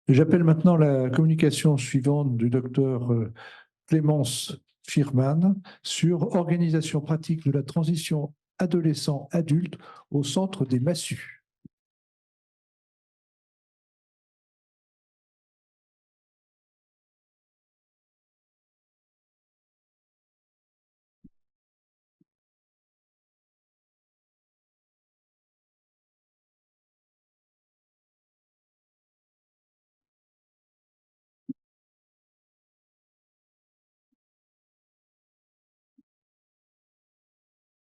J'appelle maintenant la communication suivante du docteur Clémence Firman sur organisation pratique de la transition adolescent-adulte au centre des MASSU.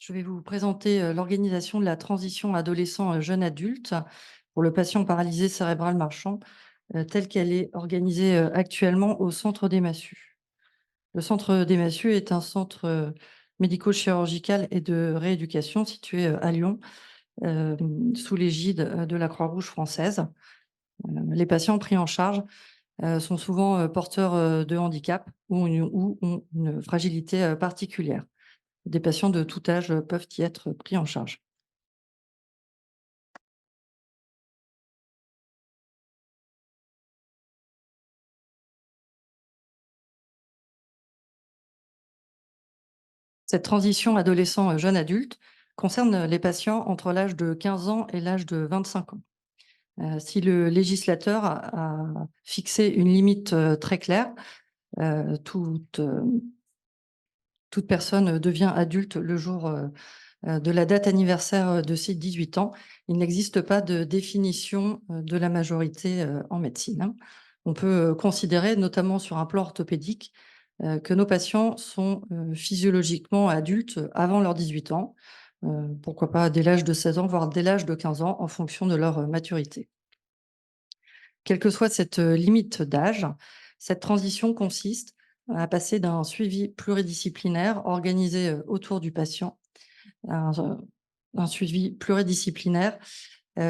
Je vais vous présenter l'organisation de la transition adolescent-jeune adulte pour le patient paralysé cérébral marchand, telle qu'elle est organisée actuellement au centre des Massus. Le centre des Massus est un centre médico-chirurgical et de rééducation situé à Lyon, sous l'égide de la Croix-Rouge française. Les patients pris en charge sont souvent porteurs de handicap ou ont une fragilité particulière. Des patients de tout âge peuvent y être pris en charge. Cette transition adolescent-jeune adulte concerne les patients entre l'âge de 15 ans et l'âge de 25 ans. Si le législateur a fixé une limite très claire, toute personne devient adulte le jour de la date anniversaire de ses 18 ans. Il n'existe pas de définition de la majorité en médecine, hein. On peut considérer, notamment sur un plan orthopédique, que nos patients sont physiologiquement adultes avant leurs 18 ans, pourquoi pas dès l'âge de 16 ans, voire dès l'âge de 15 ans, en fonction de leur maturité. Quelle que soit cette limite d'âge, cette transition consiste à passer d'un suivi pluridisciplinaire organisé autour du patient à un suivi pluridisciplinaire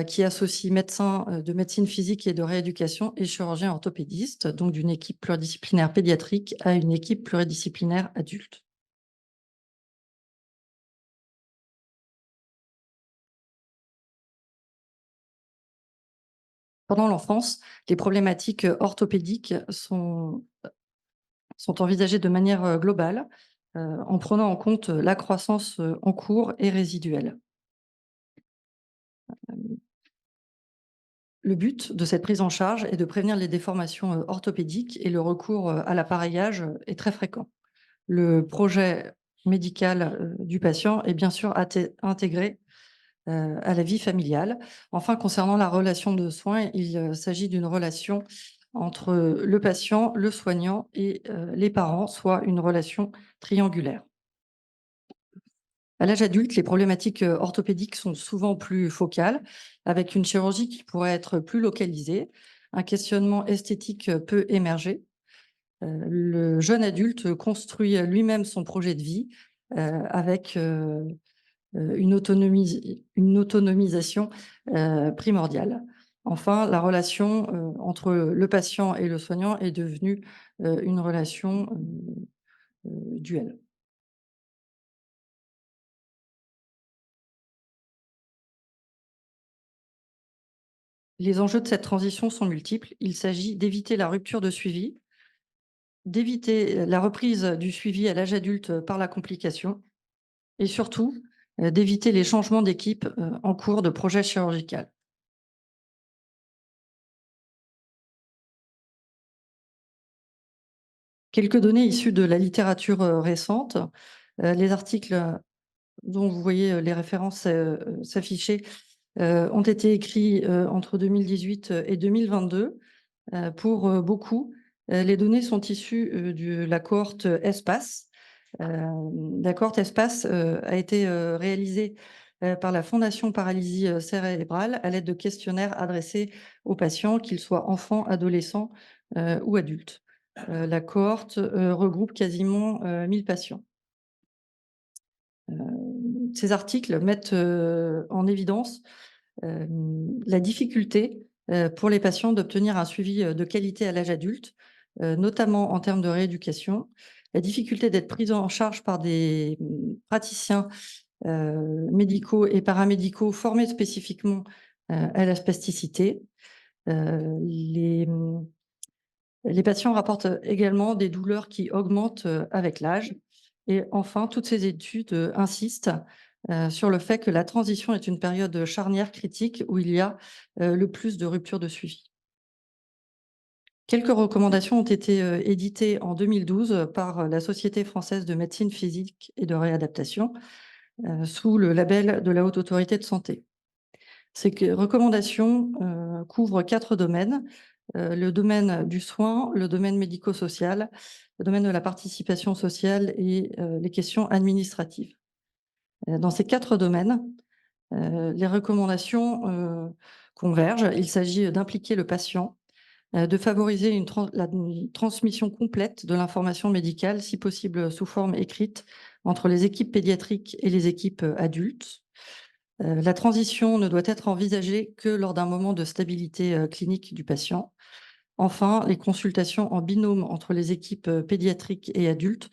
qui associe médecins de médecine physique et de rééducation et chirurgiens orthopédistes, donc d'une équipe pluridisciplinaire pédiatrique à une équipe pluridisciplinaire adulte. Pendant l'enfance, les problématiques orthopédiques sont envisagées de manière globale, en prenant en compte la croissance en cours et résiduelle. Le but de cette prise en charge est de prévenir les déformations orthopédiques et le recours à l'appareillage est très fréquent. Le projet médical du patient est bien sûr intégré à la vie familiale. Enfin, concernant la relation de soins, il s'agit d'une relation entre le patient, le soignant et les parents, soit une relation triangulaire. À l'âge adulte, les problématiques orthopédiques sont souvent plus focales, avec une chirurgie qui pourrait être plus localisée. Un questionnement esthétique peut émerger. Le jeune adulte construit lui-même son projet de vie avec une autonomisation primordiale. Enfin, la relation entre le patient et le soignant est devenue une relation duelle. Les enjeux de cette transition sont multiples. Il s'agit d'éviter la rupture de suivi, d'éviter la reprise du suivi à l'âge adulte par la complication et surtout d'éviter les changements d'équipe en cours de projet chirurgical. Quelques données issues de la littérature récente. Les articles dont vous voyez les références s'afficher ont été écrits entre 2018 et 2022. Pour beaucoup, les données sont issues de la cohorte Espace. La cohorte Espace a été réalisée par la Fondation Paralysie cérébrale à l'aide de questionnaires adressés aux patients, qu'ils soient enfants, adolescents ou adultes. La cohorte regroupe quasiment 1000 patients. Ces articles mettent en évidence la difficulté pour les patients d'obtenir un suivi de qualité à l'âge adulte, notamment en termes de rééducation, la difficulté d'être prise en charge par des praticiens médicaux et paramédicaux formés spécifiquement à la spasticité, les Les patients rapportent également des douleurs qui augmentent avec l'âge. Et enfin, toutes ces études insistent sur le fait que la transition est une période charnière critique où il y a le plus de ruptures de suivi. Quelques recommandations ont été éditées en 2012 par la Société française de médecine physique et de réadaptation sous le label de la Haute Autorité de Santé. Ces recommandations couvrent 4 domaines: le domaine du soin, le domaine médico-social, le domaine de la participation sociale et les questions administratives. Dans ces 4 domaines, les recommandations convergent. Il s'agit d'impliquer le patient, de favoriser une transmission complète de l'information médicale, si possible sous forme écrite, entre les équipes pédiatriques et les équipes adultes. La transition ne doit être envisagée que lors d'un moment de stabilité clinique du patient. Enfin, les consultations en binôme entre les équipes pédiatriques et adultes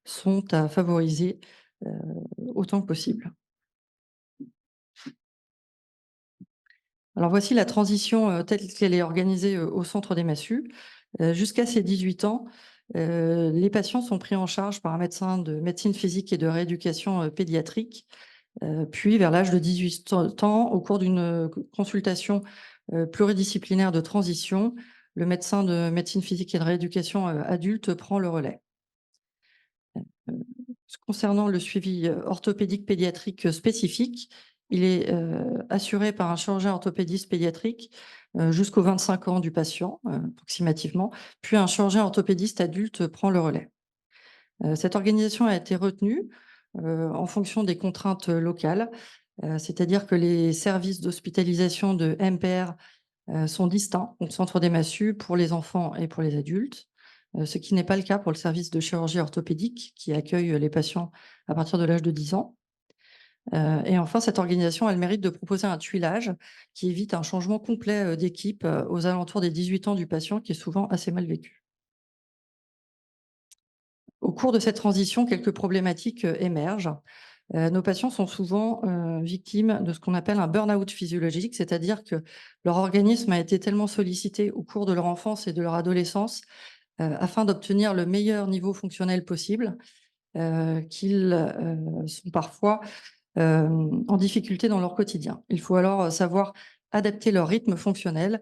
sont à favoriser autant que possible. Alors voici la transition telle qu'elle est organisée au centre des Massues. Jusqu'à ses 18 ans, les patients sont pris en charge par un médecin de médecine physique et de rééducation pédiatrique. Puis, vers l'âge de 18 ans, au cours d'une consultation pluridisciplinaire de transition, le médecin de médecine physique et de rééducation adulte prend le relais. Concernant le suivi orthopédique pédiatrique spécifique, il est assuré par un chirurgien orthopédiste pédiatrique jusqu'aux 25 ans du patient, approximativement, puis un chirurgien orthopédiste adulte prend le relais. Cette organisation a été retenue en fonction des contraintes locales, c'est-à-dire que les services d'hospitalisation de MPR sont distincts au centre des Massues pour les enfants et pour les adultes, ce qui n'est pas le cas pour le service de chirurgie orthopédique qui accueille les patients à partir de l'âge de 10 ans. Et enfin, cette organisation a le mérite de proposer un tuilage qui évite un changement complet d'équipe aux alentours des 18 ans du patient, qui est souvent assez mal vécu. Au cours de cette transition, quelques problématiques émergent. Nos patients sont souvent victimes de ce qu'on appelle un burn-out physiologique, c'est-à-dire que leur organisme a été tellement sollicité au cours de leur enfance et de leur adolescence afin d'obtenir le meilleur niveau fonctionnel possible, qu'ils sont parfois en difficulté dans leur quotidien. Il faut alors savoir adapter leur rythme fonctionnel,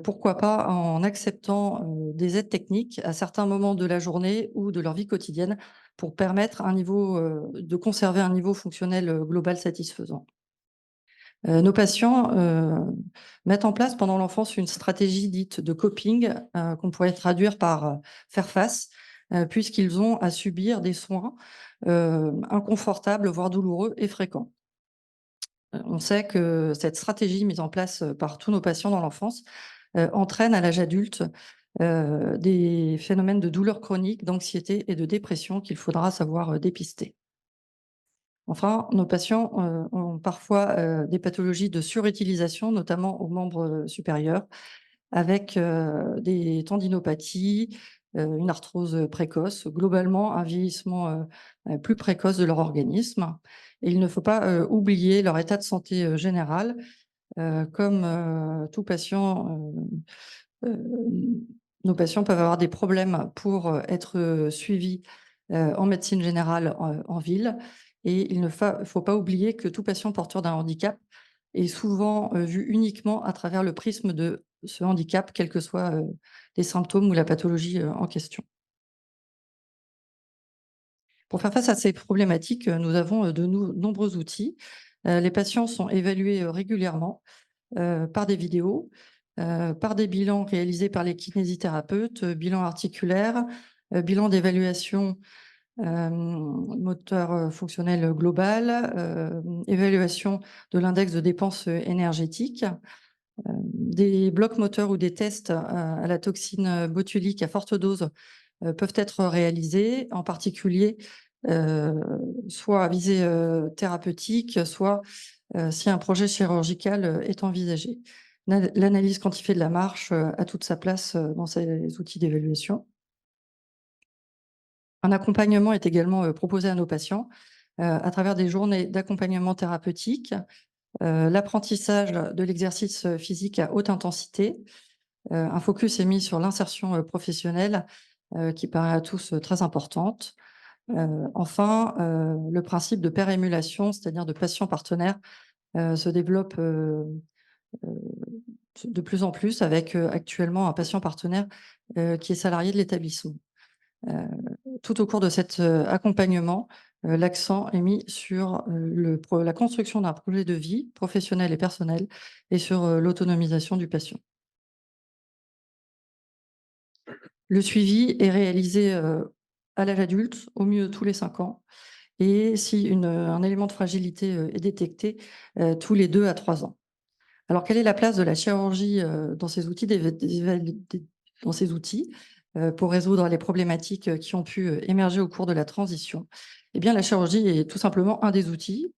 pourquoi pas en acceptant des aides techniques à certains moments de la journée ou de leur vie quotidienne pour permettre de conserver un niveau fonctionnel global satisfaisant. Nos patients mettent en place pendant l'enfance une stratégie dite de coping qu'on pourrait traduire par faire face, puisqu'ils ont à subir des soins inconfortables, voire douloureux et fréquents. On sait que cette stratégie mise en place par tous nos patients dans l'enfance entraîne à l'âge adulte des phénomènes de douleur chronique, d'anxiété et de dépression qu'il faudra savoir dépister. Enfin, nos patients ont parfois des pathologies de surutilisation, notamment aux membres supérieurs, avec des tendinopathies, une arthrose précoce, globalement un vieillissement plus précoce de leur organisme. Et il ne faut pas oublier leur état de santé général. Comme tout patient, nos patients peuvent avoir des problèmes pour être suivis en médecine générale en ville. Et il ne faut pas oublier que tout patient porteur d'un handicap est souvent vu uniquement à travers le prisme de ce handicap, quels que soient les symptômes ou la pathologie en question. Pour faire face à ces problématiques, nous avons de nombreux outils. Les patients sont évalués régulièrement par des vidéos, par des bilans réalisés par les kinésithérapeutes, bilan articulaire, bilan d'évaluation moteur fonctionnel global, évaluation de l'index de dépenses énergétiques, des blocs moteurs ou des tests à la toxine botulique à forte dose peuvent être réalisés, en particulier soit à visée thérapeutique, soit si un projet chirurgical est envisagé. L'analyse quantifiée de la marche a toute sa place dans ces outils d'évaluation. Un accompagnement est également proposé à nos patients à travers des journées d'accompagnement thérapeutique, l'apprentissage de l'exercice physique à haute intensité, Un focus est mis sur l'insertion professionnelle qui paraît à tous très importante. Enfin, le principe de pair-émulation, c'est-à-dire de patient partenaire, se développe de plus en plus avec actuellement un patient partenaire qui est salarié de l'établissement. Tout au cours de cet accompagnement, l'accent est mis sur la construction d'un projet de vie professionnel et personnel et sur l'autonomisation du patient. Le suivi est réalisé à l'âge adulte, au mieux tous les 5 ans, et si un élément de fragilité est détecté, tous les 2 à 3 ans. Alors, quelle est la place de la chirurgie dans ces outils pour résoudre les problématiques qui ont pu émerger au cours de la transition? Eh bien, la chirurgie est tout simplement un des outils.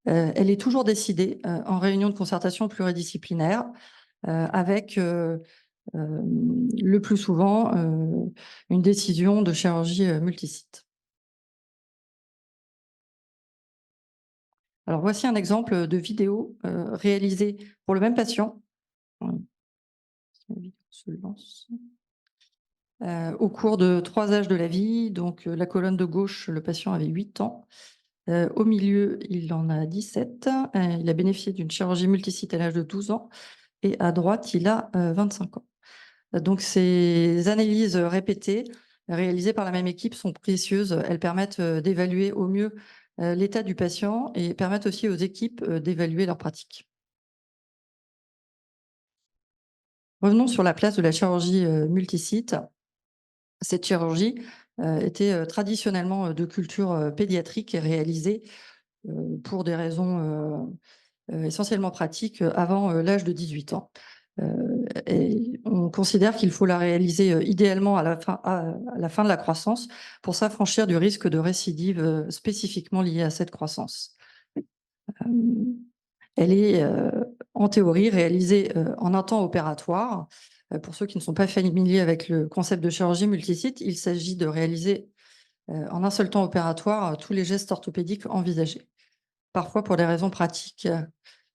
Elle est toujours décidée en réunion de concertation pluridisciplinaire avec le plus souvent une décision de chirurgie multisite. Alors, voici un exemple de vidéo réalisée pour le même patient. Si la vidéo se lance. Au cours de 3 âges de la vie, donc la colonne de gauche, le patient avait 8 ans. Au milieu, il en a 17. Il a bénéficié d'une chirurgie multisite à l'âge de 12 ans et à droite, il a 25 ans. Donc ces analyses répétées, réalisées par la même équipe sont précieuses. Elles permettent d'évaluer au mieux l'état du patient et permettent aussi aux équipes d'évaluer leur pratique. Revenons sur la place de la chirurgie multisite. Cette chirurgie était traditionnellement de culture pédiatrique et réalisée pour des raisons essentiellement pratiques avant l'âge de 18 ans. Et on considère qu'il faut la réaliser idéalement à la fin de la croissance pour s'affranchir du risque de récidive spécifiquement lié à cette croissance. Elle est en théorie réalisée en un temps opératoire. Pour ceux qui ne sont pas familiers avec le concept de chirurgie multisite, il s'agit de réaliser en un seul temps opératoire tous les gestes orthopédiques envisagés. Parfois, pour des raisons pratiques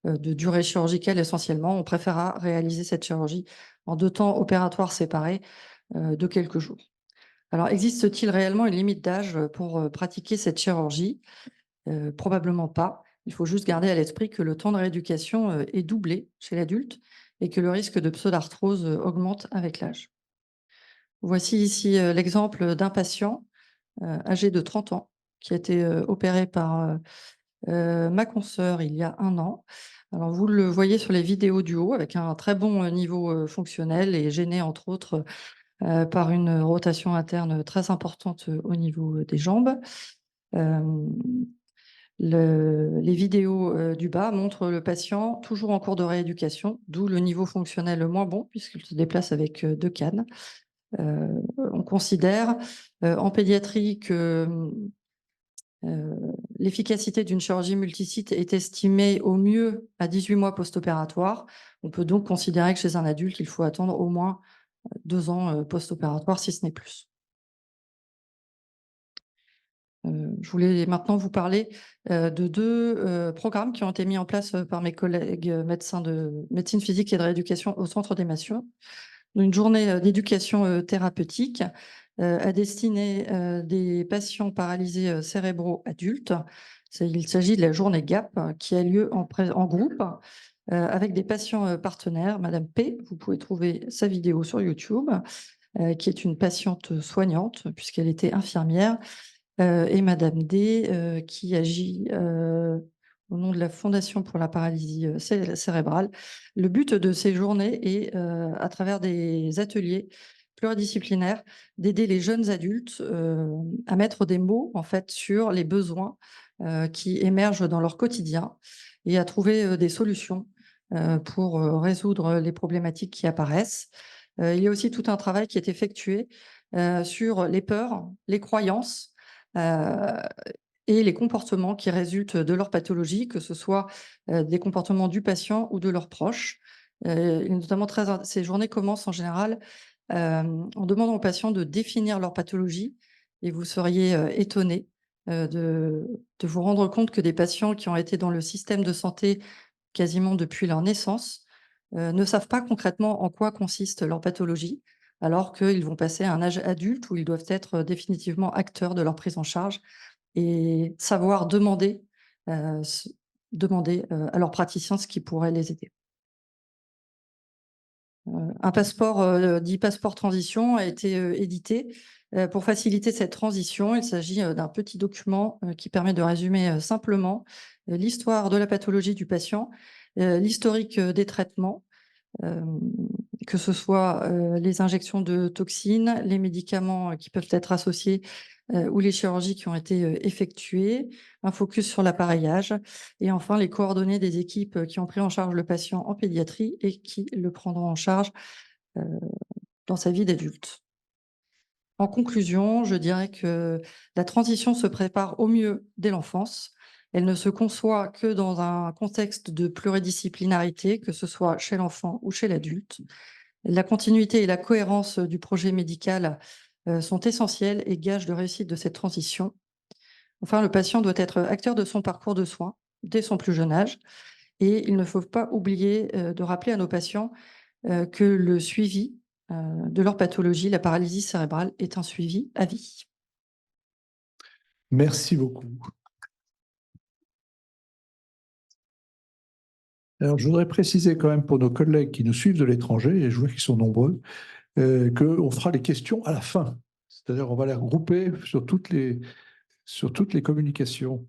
de durée chirurgicale essentiellement, on préférera réaliser cette chirurgie en 2 temps opératoires séparés de quelques jours. Alors, existe-t-il réellement une limite d'âge pour pratiquer cette chirurgie? Probablement pas. Il faut juste garder à l'esprit que le temps de rééducation est doublé chez l'adulte et que le risque de pseudarthrose augmente avec l'âge. Voici ici l'exemple d'un patient âgé de 30 ans qui a été opéré par ma consoeur il y a 1 an. Alors vous le voyez sur les vidéos du haut avec un très bon niveau fonctionnel et gêné entre autres par une rotation interne très importante au niveau des jambes. Hem Les vidéos du bas montrent le patient toujours en cours de rééducation, d'où le niveau fonctionnel moins bon puisqu'il se déplace avec 2 cannes. On considère en pédiatrie que l'efficacité d'une chirurgie multisite est estimée au mieux à 18 mois post-opératoire. On peut donc considérer que chez un adulte, il faut attendre au moins 2 ans post-opératoire, si ce n'est plus. Je voulais maintenant vous parler de 2 programmes qui ont été mis en place par mes collègues médecins de médecine physique et de rééducation au Centre des Massions. Une journée d'éducation thérapeutique à destinée des patients paralysés cérébraux adultes. Il s'agit de la journée GAP qui a lieu en groupe avec des patients partenaires. Madame P, vous pouvez trouver sa vidéo sur YouTube, qui est une patiente soignante puisqu'elle était infirmière, et Madame D, qui agit au nom de la Fondation pour la paralysie cérébrale. Le but de ces journées est, à travers des ateliers pluridisciplinaires, d'aider les jeunes adultes à mettre des mots en fait sur les besoins qui émergent dans leur quotidien et à trouver des solutions pour résoudre les problématiques qui apparaissent. Il y a aussi tout un travail qui est effectué sur les peurs, les croyances et les comportements qui résultent de leur pathologie, que ce soit des comportements du patient ou de leurs proches. Notamment ces journées commencent en général en demandant aux patients de définir leur pathologie et vous seriez étonnés de vous rendre compte que des patients qui ont été dans le système de santé quasiment depuis leur naissance ne savent pas concrètement en quoi consiste leur pathologie, alors qu'ils vont passer à un âge adulte où ils doivent être définitivement acteurs de leur prise en charge et savoir demander à leurs praticiens ce qui pourrait les aider. Un passeport dit passeport transition a été édité pour faciliter cette transition. Il s'agit d'un petit document qui permet de résumer simplement l'histoire de la pathologie du patient, l'historique des traitements, euh, que ce soit les injections de toxines, les médicaments qui peuvent être associés ou les chirurgies qui ont été effectuées, un focus sur l'appareillage et enfin les coordonnées des équipes qui ont pris en charge le patient en pédiatrie et qui le prendront en charge euh, dans sa vie d'adulte. En conclusion, je dirais que la transition se prépare au mieux dès l'enfance. Elle ne se conçoit que dans un contexte de pluridisciplinarité, que ce soit chez l'enfant ou chez l'adulte. La continuité et la cohérence du projet médical sont essentielles et gages de réussite de cette transition. Enfin, le patient doit être acteur de son parcours de soins dès son plus jeune âge. Et il ne faut pas oublier de rappeler à nos patients que le suivi de leur pathologie, la paralysie cérébrale, est un suivi à vie. Merci beaucoup. Alors, je voudrais préciser quand même pour nos collègues qui nous suivent de l'étranger, et je vois qu'ils sont nombreux, qu'on fera les questions à la fin. C'est-à-dire on va les regrouper sur toutes les communications.